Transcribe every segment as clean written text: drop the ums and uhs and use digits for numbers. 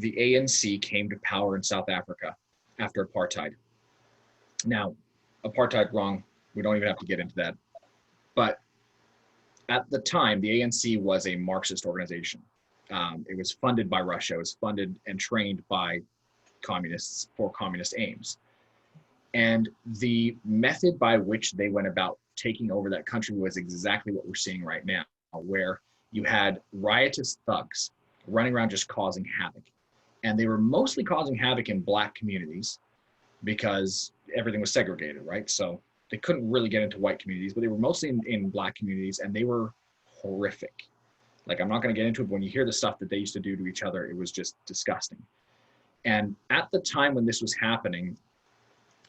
the ANC came to power in South Africa after apartheid. Now, apartheid, wrong. We don't even have to get into that. But at the time, the ANC was a Marxist organization. It was funded by Russia. It was funded and trained by communists for communist aims. And the method by which they went about taking over that country was exactly what we're seeing right now, where you had riotous thugs running around just causing havoc. And they were mostly causing havoc in black communities because everything was segregated, right? So they couldn't really get into white communities, but they were mostly in black communities, and they were horrific. Like, I'm not going to get into it, but when you hear the stuff that they used to do to each other, it was just disgusting. And at the time when this was happening,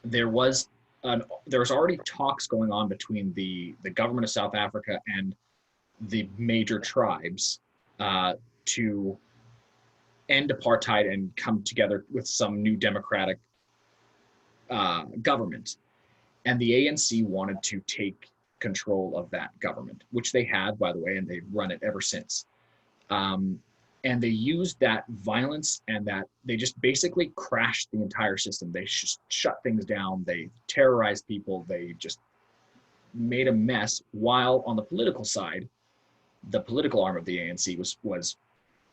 there was already talks going on between the government of South Africa and the major tribes to end apartheid and come together with some new democratic government. And the ANC wanted to take control of that government, which they had, by the way, and they've run it ever since. And they used that violence and that they just basically crashed the entire system. They just shut things down. They terrorized people. They just made a mess, while on the political side, the political arm of the ANC was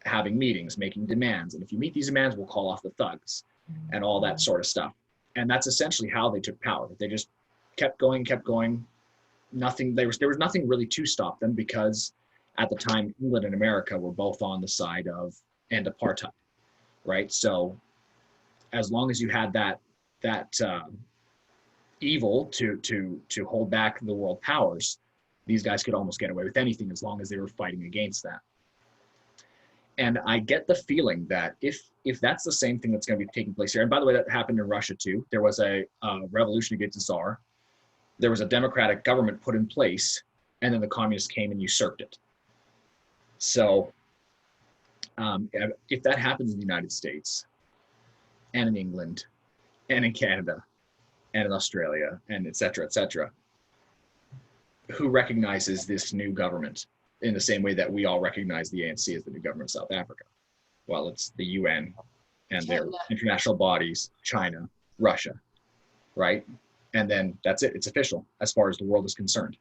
having meetings, making demands. And if you meet these demands, we'll call off the thugs and all that sort of stuff. And that's essentially how they took power. They just kept going. There was nothing really to stop them, because at the time, England and America were both on the side of end apartheid, right? So as long as you had that evil to hold back the world powers, these guys could almost get away with anything as long as they were fighting against that. And I get the feeling that if that's the same thing that's going to be taking place here, and by the way, that happened in Russia too. There was a revolution against the Tsar. There was a democratic government put in place, and then the communists came and usurped it. So if that happens in the United States and in England and in Canada and in Australia and et cetera, who recognizes this new government in the same way that we all recognize the ANC as the new government of South Africa? Well, it's the UN and their international bodies, China, Russia, right? And then that's it. It's official as far as the world is concerned.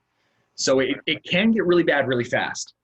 So it can get really bad really fast.